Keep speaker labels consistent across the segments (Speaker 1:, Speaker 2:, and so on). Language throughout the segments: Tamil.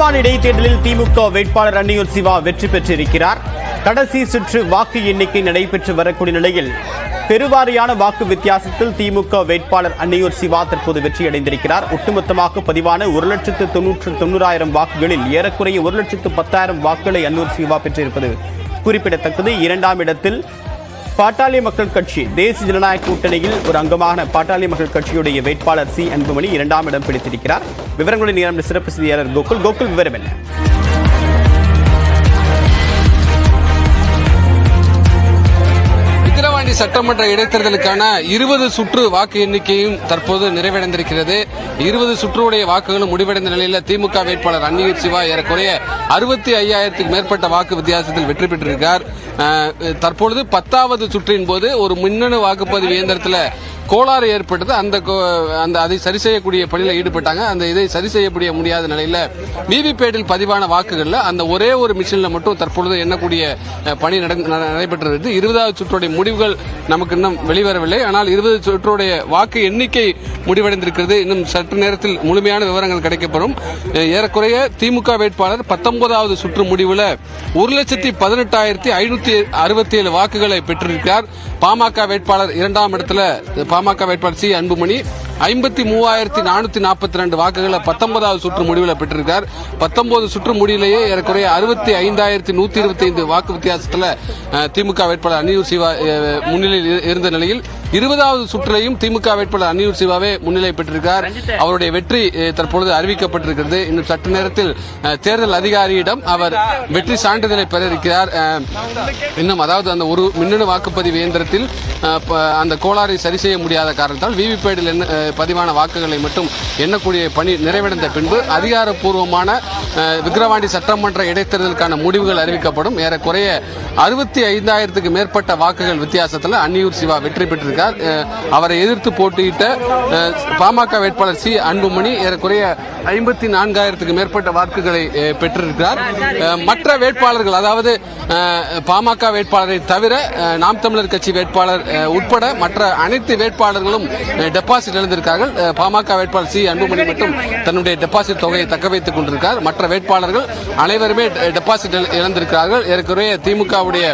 Speaker 1: விக்கிரவாண்டி இடைத்தேர்தலில் திமுக வேட்பாளர் அன்னியூர் சிவா வெற்றி பெற்றிருக்கிறார். கடைசி சுற்று வாக்கு எண்ணிக்கை நடைபெற்று வரக்கூடிய நிலையில் பெருவாரியான வாக்கு வித்தியாசத்தில் திமுக வேட்பாளர் அன்னியூர் சிவா தற்போது வெற்றியடைந்திருக்கிறார். ஒட்டுமொத்தமாக பதிவான 1,90,000 வாக்குகளில் ஏறக்குறைய 1,10,000 வாக்குகளை அன்னியூர் சிவா பெற்றிருப்பது குறிப்பிடத்தக்கது. இரண்டாம் இடத்தில் பாட்டாளி மக்கள் கட்சி தேசிய ஜனநாயக கூட்டணியில் ஒரு அங்கமான பாட்டாளி மக்கள் கட்சியுடைய வேட்பாளர் சி அன்புமணி இரண்டாம் இடம் பிடித்திருக்கிறார். விவரங்களுடன் நேரம் சிறப்பு செய்தியாளர் கோகுல் விவரம் என்ன?
Speaker 2: விக்கிரவாண்டி சட்டமன்ற இடைத்தேர்தலுக்கான 20 சுற்று வாக்கு எண்ணிக்கையும் தற்போது நிறைவடைந்திருக்கிறது. 20 சுற்றுடைய வாக்குகளும் முடிவடைந்த நிலையில் திமுக வேட்பாளர் அன்னியூர் சிவா ஏறக்குறைய 65,000க்கும் மேற்பட்ட வாக்கு வித்தியாசத்தில் வெற்றி பெற்றிருக்கிறார். தற்பொழுது 10வது சுற்றின் போது ஒரு மின்னணு வாக்குப்பதிவு இயந்திரத்தில் கோளாறு ஏற்பட்டது. அந்த அதை சரி செய்யக்கூடிய பணியில் ஈடுபட்டாங்க. இதை சரி செய்ய முடியாத நிலையில் விவிபேட்டில் பதிவான வாக்குகளில் அந்த ஒரே ஒரு மிஷினில் மட்டும் தற்பொழுது எண்ணக்கூடிய பணி நடைபெற்றது. 20வது சுற்றுடைய முடிவுகள் நமக்கு இன்னும் வெளிவரவில்லை. ஆனால் 20 சுற்றுடைய வாக்கு எண்ணிக்கை முடிவடைந்திருக்கிறது. இன்னும் சற்று நேரத்தில் முழுமையான விவரங்கள் கிடைக்கப்படும். ஏறக்குறைய திமுக வேட்பாளர் 19வது சுற்று முடிவில் 1,18,567 வாக்குகளை பெற்றிருக்கிறார். பாமக வேட்பாளர் இரண்டாம் இடத்துல பாமக வேட்பாளர் சி அன்புமணி 53,442 வாக்குகளை 19வது சுற்று முடிவில் பெற்றிருக்கார். 19 சுற்று முடிவிலேயே ஏறக்குறைய 65,125 வாக்கு வித்தியாசத்தில் திமுக வேட்பாளர் அன்னியூர் சிவா முன்னிலையில் இருந்த நிலையில் 20வது சுற்றிலையும் திமுக வேட்பாளர் அன்னியூர் சிவாவே முன்னிலை பெற்றிருக்கார். அவருடைய வெற்றி தற்பொழுது அறிவிக்கப்பட்டிருக்கிறது. இன்னும் சற்று நேரத்தில் தேர்தல் அதிகாரியிடம் அவர் வெற்றி சான்றிதழை பெற இருக்கிறார். இன்னும் அதாவது அந்த ஒரு மின்னணு வாக்குப்பதிவு இயந்திரத்தில் அந்த கோளாறை சரி செய்ய முடியாத காரணத்தால் விவிபேட்டில் பதிவான வாக்குகளை மட்டும் எண்ணக்கூடிய பணி நிறைவடைந்த பின்பு அதிகாரப்பூர்வமான விக்கிரவாண்டி சட்டமன்ற இடைத்தேர்தலுக்கான முடிவுகள் அறிவிக்கப்படும். ஏறக்குறைய 65,000க்கும் மேற்பட்ட வாக்குகள் வித்தியாசத்தில் அன்னியூர் சிவா வெற்றி பெற்றிருக்கிறார். அவரை எதிர்த்து போட்டியிட்ட பாமக வேட்பாளர் சி அன்புமணி ஏறக்குறைய 54,000க்கும் மேற்பட்ட வாக்குகளை பெற்றிருக்கிறார். மற்ற வேட்பாளர்கள் அதாவது பாமக வேட்பாளரை தவிர நாம் தமிழர் கட்சி வேட்பாளர் உட்பட மற்ற அனைத்து வேட்பாளர்களும் டெபாசிட் இழந்திருக்கிறார்கள். பாமக வேட்பாளர் சி அன்புமணி மட்டும் தன்னுடைய டெபாசிட் தொகையை தக்க வைத்துக் கொண்டிருக்கிறார். மற்ற வேட்பாளர்கள் அனைவருமே டெபாசிட் இழந்திருக்கிறார்கள். ஏற்கனவே திமுகவுடைய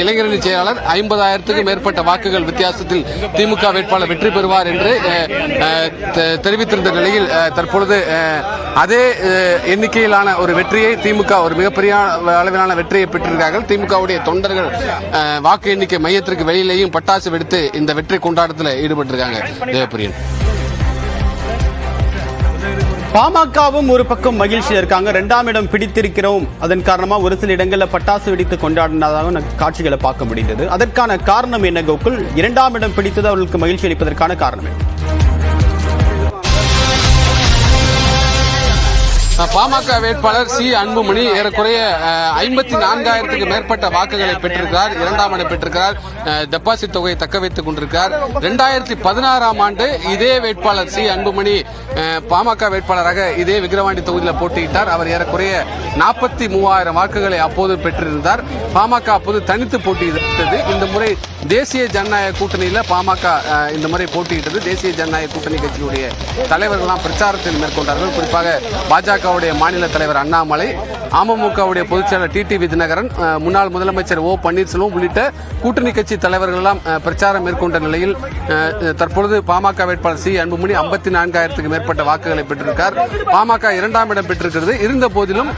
Speaker 2: இளைஞரணி செயலாளர் 50,000க்கும் மேற்பட்ட வாக்குகள் வித்தியாசத்தில் திமுக வேட்பாளர் வெற்றி பெறுவார் என்று தெரிவித்திருந்த நிலையில் தற்பொழுது அதே எண்ணிக்கையிலான ஒரு வெற்றியை திமுக ஒரு மிகப்பெரிய அளவிலான வெற்றியை பெற்றிருக்கிறார்கள். திமுகவுடைய தொண்டர்கள் வாக்கு எண்ணிக்கை மையத்திற்கு வெளியிலேயும் பட்டாசு வெடித்து இந்த வெற்றி கொண்டாட்டத்தில் ஈடுபட்டிருக்காங்க. தேவப்பிரியன்.
Speaker 1: பாமகவும் ஒரு பக்கம் மகிழ்ச்சியில் இருக்காங்க. இரண்டாம் இடம் பிடித்திருக்கிறோம். அதன் காரணமா ஒரு சில இடங்களில் பட்டாசு வெடித்து கொண்டாடினதாக காட்சிகளை பார்க்க முடிந்தது. அதற்கான காரணம் என்ன கோகுல்? இரண்டாம் இடம் பிடித்தது அவர்களுக்கு மகிழ்ச்சி அளிப்பதற்கான காரணம் என்ன?
Speaker 2: பாமக வேட்பாளர் சி அன்புமணி ஏறக்குறைய 54,000க்கும் மேற்பட்ட வாக்குகளை பெற்றிருக்கிறார். இரண்டாம் இடம் பெற்றிருக்கிறார். டெபாசிட் தொகையை தக்க வைத்துக் கொண்டிருக்கிறார். 2016ஆம் ஆண்டு இதே வேட்பாளர் சி அன்புமணி பாமக வேட்பாளராக இதே விக்கிரவாண்டி தொகுதியில் போட்டியிட்டார். அவர் ஏறக்குறைய 43,000 வாக்குகளை அப்போது பெற்றிருந்தார். பாமக அப்போது தனித்து போட்டியிட்டது. இந்த முறை தேசிய ஜனநாயக கூட்டணியில் பாமக இந்த முறை போட்டியிட்டது. தேசிய ஜனநாயக கூட்டணி கட்சியுடைய தலைவர்கள்லாம் பிரச்சாரத்தில் மேற்கொண்டார்கள். குறிப்பாக பாஜகவுடைய மாநில தலைவர் அண்ணாமலை, அமமுகவுடைய பொதுச்செயலாளர் டிடிவி தினகரன், முன்னாள் முதலமைச்சர் ஓ பன்னீர்செல்வம் உள்ளிட்ட கூட்டணி கட்சி தலைவர்கள் எல்லாம் பிரச்சாரம் மேற்கொண்ட நிலையில் தற்பொழுது பாமக வேட்பாளர் சி அன்புமணி 54,000க்கும் மேற்பட்ட வாக்குகளை பெற்றிருக்கார். பாமக இரண்டாம் இடம் பெற்றிருக்கிறது. இருந்த போதிலும்